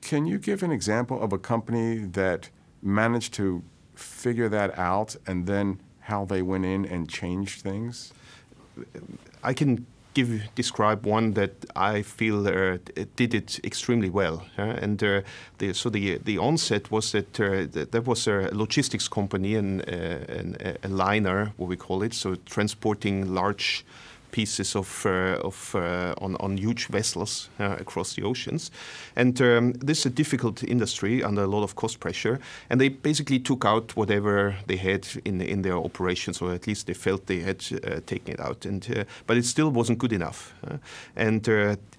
Can you give an example of a company that managed to figure that out and then how they went in and changed things? I can describe one that I feel did it extremely well. And the onset was that there was a logistics company, a liner, what we call it, so transporting large pieces on huge vessels across the oceans. And this is a difficult industry under a lot of cost pressure. And they basically took out whatever they had in their operations, or at least they felt they had taken it out. But it still wasn't good enough.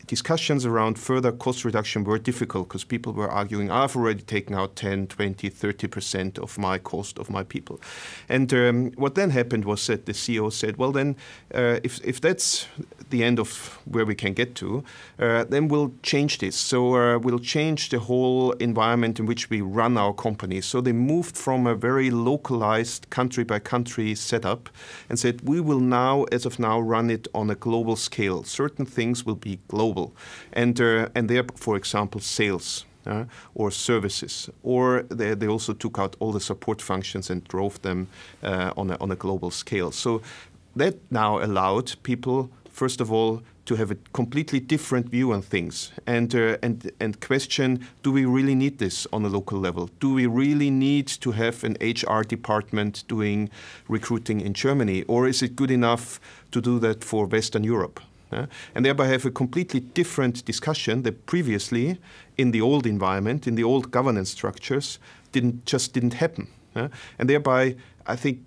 Discussions around further cost reduction were difficult because people were arguing, I've already taken out 10, 20, 30% of my cost of my people. And what then happened was that the CEO said, well then, if that's the end of where we can get to, then we'll change this. So we'll change the whole environment in which we run our company. So they moved from a very localized country-by-country setup and said, we will now, as of now, run it on a global scale. Certain things will be global. And there, for example, sales. Or services, or they also took out all the support functions and drove them on a global scale. So that now allowed people, first of all, to have a completely different view on things and question, do we really need this on a local level? Do we really need to have an HR department doing recruiting in Germany, or is it good enough to do that for Western Europe? And thereby have a completely different discussion that previously, in the old environment, in the old governance structures, didn't happen. And thereby, I think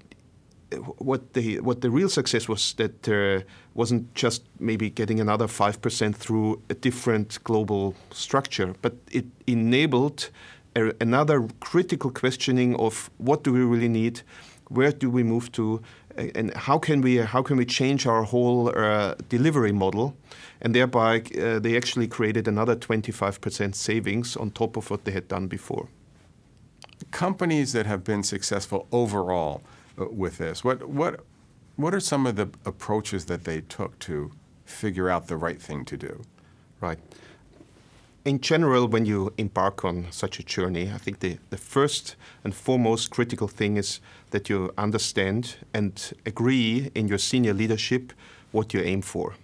what the real success was that wasn't just maybe getting another 5% through a different global structure, but it enabled another critical questioning of what do we really need, where do we move to, and how can we change our whole delivery model, and thereby they actually created another 25% savings on top of what they had done before. Companies that have been successful overall with this, what are some of the approaches that they took to figure out the right thing to do? Right. In general, when you embark on such a journey, I think the first and foremost critical thing is that you understand and agree in your senior leadership what you aim for.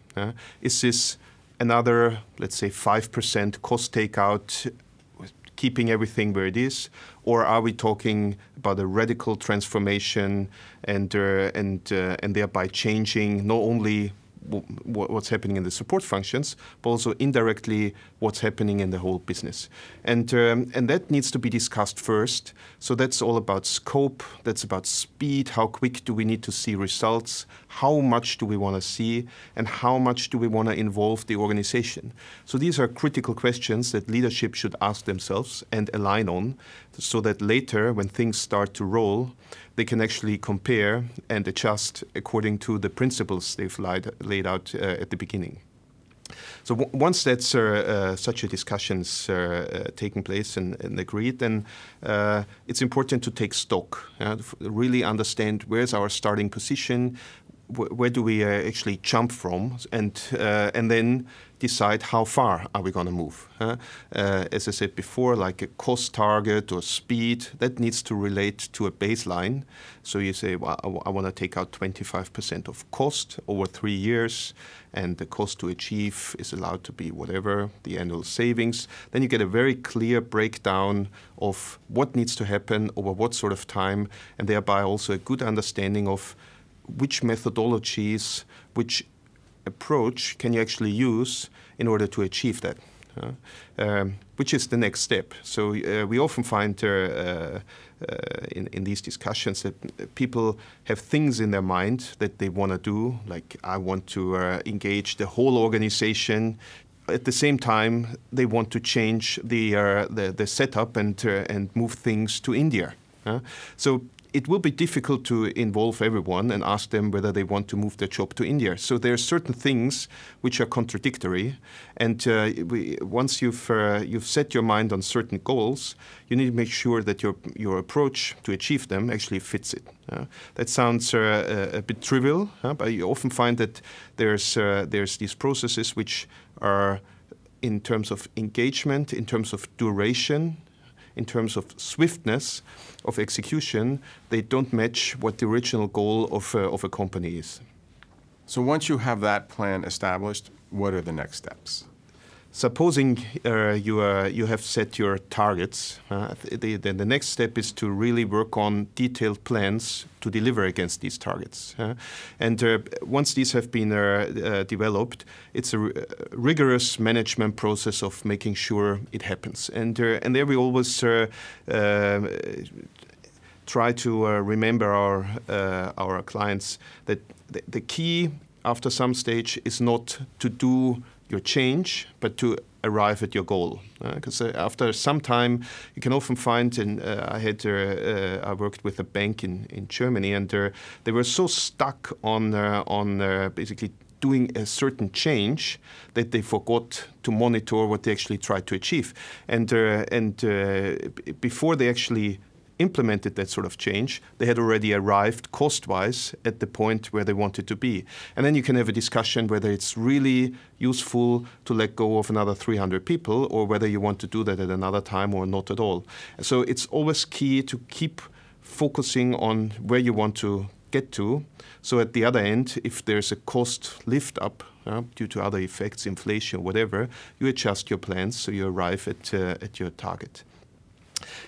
Is this another, let's say, 5% cost takeout, keeping everything where it is, or are we talking about a radical transformation and thereby changing not only what's happening in the support functions, but also indirectly what's happening in the whole business. And that needs to be discussed first. So that's all about scope, that's about speed, how quick do we need to see results, how much do we want to see, and how much do we want to involve the organization. So these are critical questions that leadership should ask themselves and align on, so that later, when things start to roll, they can actually compare and adjust according to the principles they've laid out at the beginning. So once that's such a discussion's taking place and agreed, then it's important to take stock, really understand where's our starting position, where do we actually jump from, and then decide how far are we going to move. As I said before, like a cost target or speed, that needs to relate to a baseline. So you say, well, I want to take out 25% of cost over 3 years, and the cost to achieve is allowed to be whatever, the annual savings. Then you get a very clear breakdown of what needs to happen over what sort of time, and thereby also a good understanding of which methodologies, which approach can you actually use in order to achieve that, which is the next step. So we often find in these discussions that people have things in their mind that they want to do, like I want to engage the whole organization. At the same time, they want to change the setup and move things to India. So it will be difficult to involve everyone and ask them whether they want to move their job to India. So there are certain things which are contradictory, and once you've set your mind on certain goals, you need to make sure that your approach to achieve them actually fits it. That sounds a bit trivial, but you often find that there's these processes which are in terms of engagement, in terms of duration, in terms of swiftness of execution, they don't match what the original goal of a company is. So once you have that plan established, what are the next steps? Supposing you have set your targets, then the next step is to really work on detailed plans to deliver against these targets. And once these have been developed, it's a rigorous management process of making sure it happens. And there we always try to remember our clients that the key after some stage is not to do your change, but to arrive at your goal. Because after some time, you can often find, and I worked with a bank in Germany, and they were so stuck on basically doing a certain change that they forgot to monitor what they actually tried to achieve. And before they actually implemented that sort of change, they had already arrived cost-wise at the point where they wanted to be. And then you can have a discussion whether it's really useful to let go of another 300 people or whether you want to do that at another time or not at all. So it's always key to keep focusing on where you want to get to. So at the other end, if there's a cost lift up due to other effects, inflation, whatever, you adjust your plans so you arrive at your target.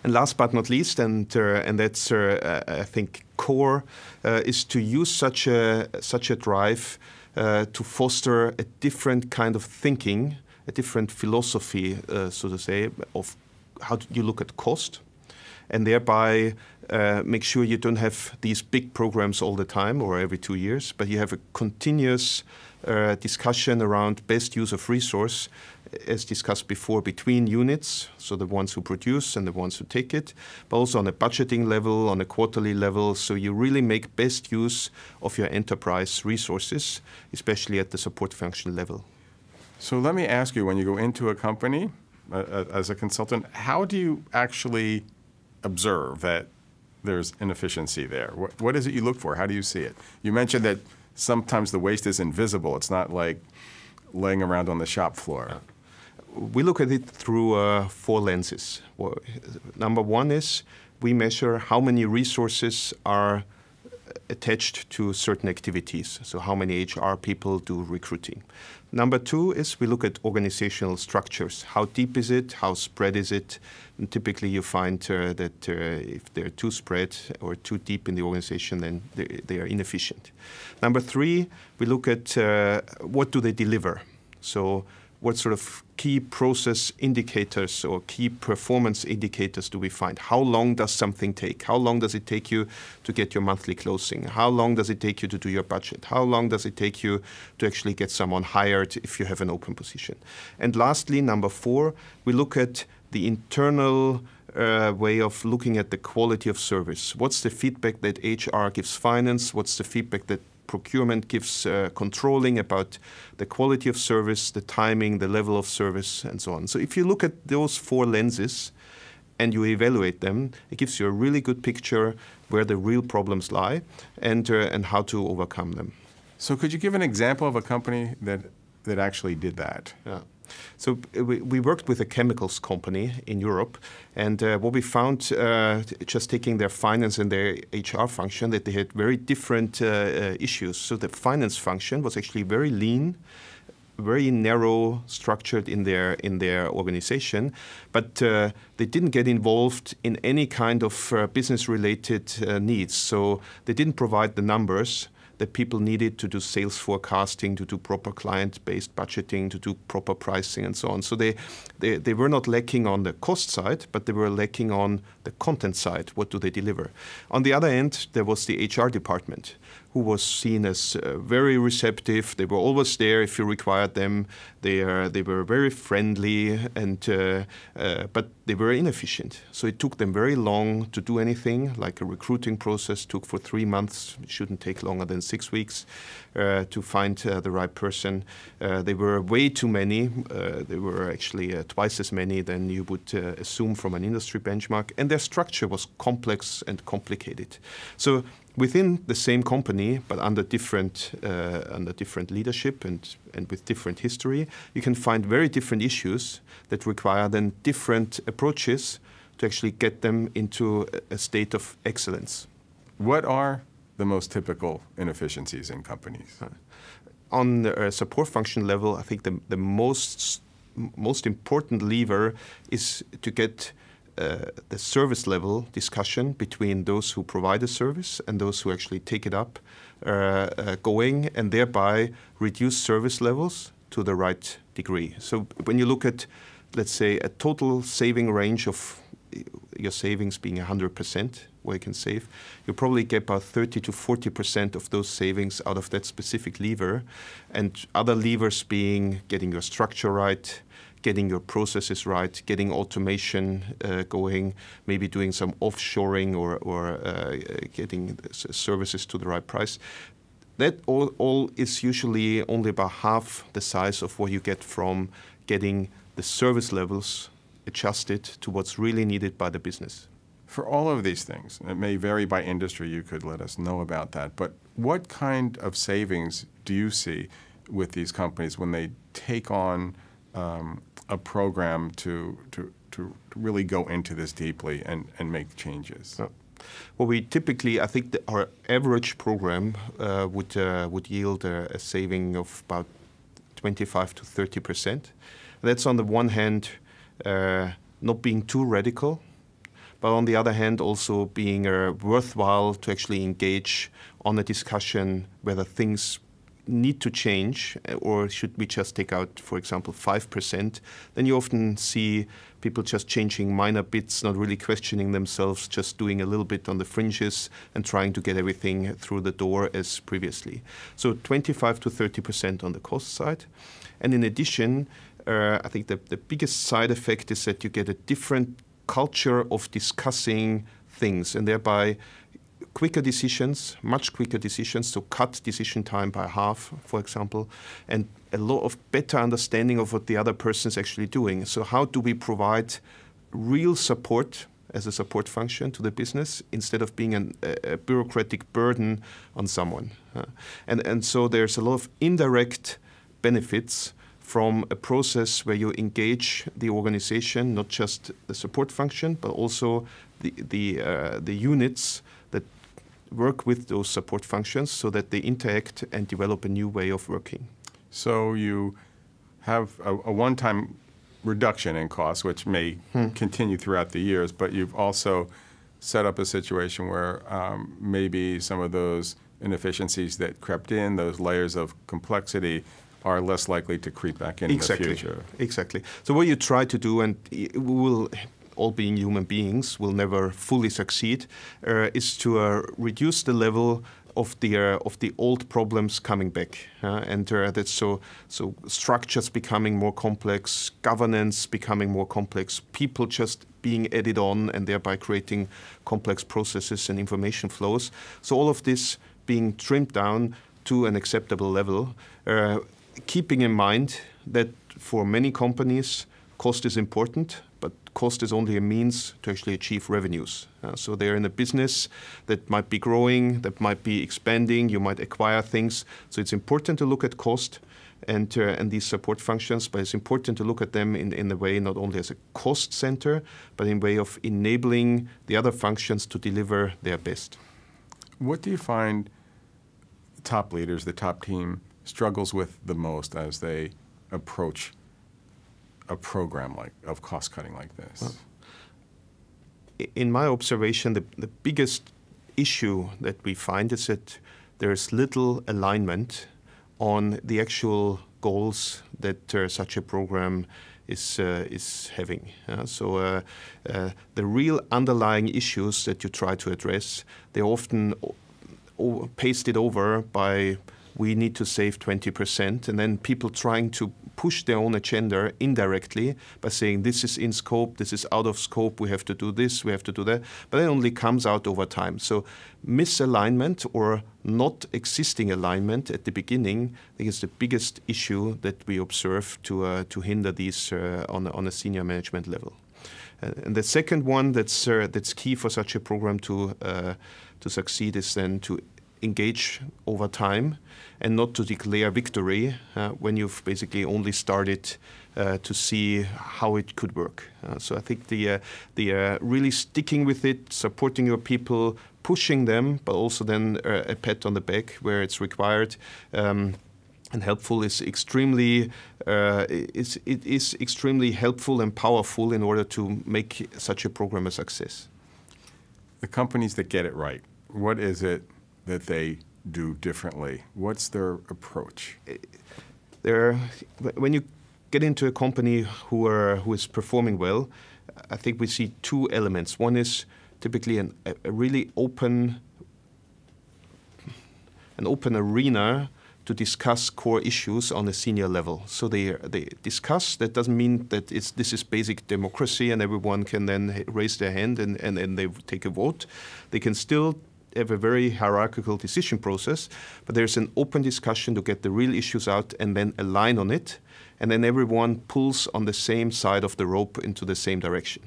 And last but not least, and that's I think core, is to use such a drive to foster a different kind of thinking, a different philosophy, so to say, of how you look at cost, and thereby make sure you don't have these big programs all the time or every 2 years, but you have a continuous discussion around best use of resource, as discussed before, between units, so the ones who produce and the ones who take it, but also on a budgeting level, on a quarterly level, so you really make best use of your enterprise resources, especially at the support function level. So let me ask you, when you go into a company as a consultant, how do you actually observe that there's inefficiency there? What is it you look for? How do you see it? You mentioned that sometimes the waste is invisible. It's not like laying around on the shop floor. We look at it through 4 lenses. Number one is we measure how many resources are attached to certain activities. So how many HR people do recruiting. Number 2 is we look at organizational structures. How deep is it? How spread is it? And typically you find that if they're too spread or too deep in the organization, then they are inefficient. Number 3, we look at what do they deliver. So what sort of key process indicators or key performance indicators do we find? How long does something take? How long does it take you to get your monthly closing? How long does it take you to do your budget? How long does it take you to actually get someone hired if you have an open position? And lastly, number 4, we look at the internal way of looking at the quality of service. What's the feedback that HR gives finance? What's the feedback that procurement gives controlling about the quality of service, the timing, the level of service, and so on. So if you look at those 4 lenses and you evaluate them, it gives you a really good picture where the real problems lie and how to overcome them. So could you give an example of a company that actually did that? Yeah. So we worked with a chemicals company in Europe, and what we found, just taking their finance and their HR function, that they had very different issues. So the finance function was actually very lean, very narrow structured in their organization, but they didn't get involved in any kind of business-related needs. So they didn't provide the numbers that people needed to do sales forecasting, to do proper client-based budgeting, to do proper pricing, and so on. So they were not lacking on the cost side, but they were lacking on the content side. What do they deliver? On the other end, there was the HR department, who was seen as very receptive. They were always there if you required them. They were very friendly, but they were inefficient. So it took them very long to do anything, like a recruiting process took for 3 months. It shouldn't take longer than 6 weeks to find the right person. They were way too many. They were actually twice as many than you would assume from an industry benchmark. And their structure was complex and complicated. So within the same company, but under different leadership and with different history, you can find very different issues that require then different approaches to actually get them into a state of excellence. What are the most typical inefficiencies in companies? On the support function level, I think the most important lever is to get the service level discussion between those who provide a service and those who actually take it up going, and thereby reduce service levels to the right degree. So when you look at, let's say, a total saving range of your savings being 100%, where you can save, you probably get about 30 to 40% of those savings out of that specific lever, and other levers being getting your structure right, getting your processes right, getting automation going, maybe doing some offshoring or getting services to the right price. That all is usually only about half the size of what you get from getting the service levels adjusted to what's really needed by the business. For all of these things, it may vary by industry, you could let us know about that, but what kind of savings do you see with these companies when they take on a program to really go into this deeply and make changes? Well, we typically, I think our average program would yield a saving of about 25 to 30%. That's on the one hand not being too radical, but on the other hand also being worthwhile to actually engage on a discussion whether things need to change, or should we just take out, for example, 5%, then you often see people just changing minor bits, not really questioning themselves, just doing a little bit on the fringes and trying to get everything through the door as previously. So 25 to 30% on the cost side. And in addition, I think the biggest side effect is that you get a different culture of discussing things, and thereby quicker decisions, much quicker decisions, so cut decision time by half, for example, and a lot of better understanding of what the other person is actually doing. So how do we provide real support as a support function to the business instead of being a bureaucratic burden on someone? And so there's a lot of indirect benefits from a process where you engage the organization, not just the support function, but also the units that work with those support functions so that they interact and develop a new way of working. So you have a one-time reduction in costs, which may continue throughout the years, but you've also set up a situation where maybe some of those inefficiencies that crept in, those layers of complexity, are less likely to creep back in the future. Exactly. So what you try to do, and we will, all being human beings, will never fully succeed, is to reduce the level of the old problems coming back, and that's so structures becoming more complex, governance becoming more complex, people just being added on, and thereby creating complex processes and information flows. So all of this being trimmed down to an acceptable level. Keeping in mind that for many companies, cost is important, but cost is only a means to actually achieve revenues. So they're in a business that might be growing, that might be expanding, you might acquire things. So it's important to look at cost and these support functions, but it's important to look at them in a way not only as a cost center, but in a way of enabling the other functions to deliver their best. What do you find top leaders, the top team, struggles with the most as they approach a program of cost-cutting like this? Well, in my observation, the biggest issue that we find is that there's little alignment on the actual goals that such a program is having. So the real underlying issues that you try to address, they're often pasted over by we need to save 20%, and then people trying to push their own agenda indirectly by saying this is in scope, this is out of scope, we have to do this, we have to do that, but it only comes out over time. So misalignment or not existing alignment at the beginning, I think is the biggest issue that we observe to hinder these on a senior management level. And the second one that's key for such a program to succeed is then to engage over time and not to declare victory when you've basically only started to see how it could work. So I think the really sticking with it, supporting your people, pushing them, but also then a pat on the back where it's required and helpful is extremely extremely helpful and powerful in order to make such a program a success. The companies that get it right, what is it that they do differently? What's their approach? When you get into a company who is performing well, I think we see two elements. One is typically a really open arena to discuss core issues on a senior level. So they discuss. That doesn't mean that this is basic democracy and everyone can then raise their hand and they take a vote. They can still have a very hierarchical decision process, but there's an open discussion to get the real issues out and then align on it, and then everyone pulls on the same side of the rope into the same direction.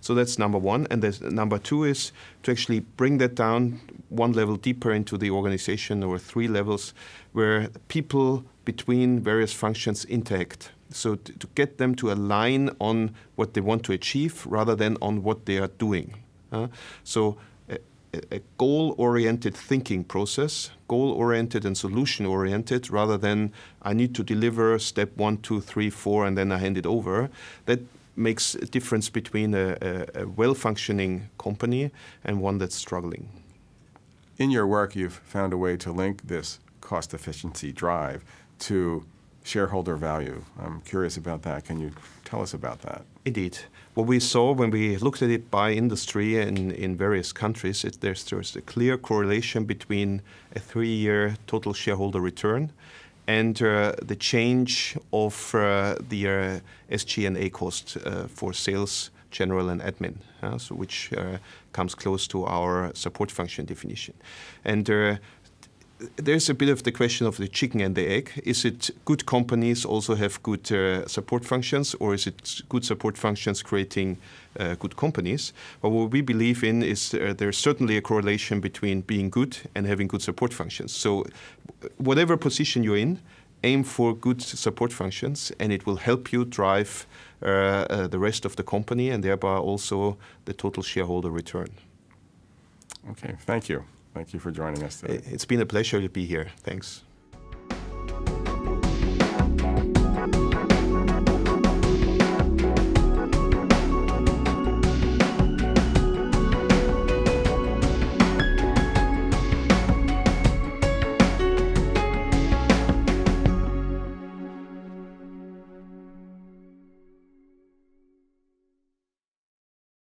So that's number one. And number two is to actually bring that down one level deeper into the organization, or 3 levels, where people between various functions interact. So to get them to align on what they want to achieve rather than on what they are doing. So a goal-oriented thinking process, goal-oriented and solution-oriented, rather than I need to deliver step 1, 2, 3, 4, and then I hand it over. That makes a difference between a well-functioning company and one that's struggling. In your work, you've found a way to link this cost efficiency drive to shareholder value. I'm curious about that. Can you tell us about that? Indeed. What we saw when we looked at it by industry in various countries, there's a clear correlation between a 3-year total shareholder return and the change of the SG&A cost for sales, general and admin, so which comes close to our support function definition. And there's a bit of the question of the chicken and the egg. Is it good companies also have good support functions, or is it good support functions creating good companies? But what we believe in is there's certainly a correlation between being good and having good support functions. So whatever position you're in, aim for good support functions, and it will help you drive the rest of the company and thereby also the total shareholder return. Okay, thank you. Thank you for joining us today. It's been a pleasure to be here. Thanks.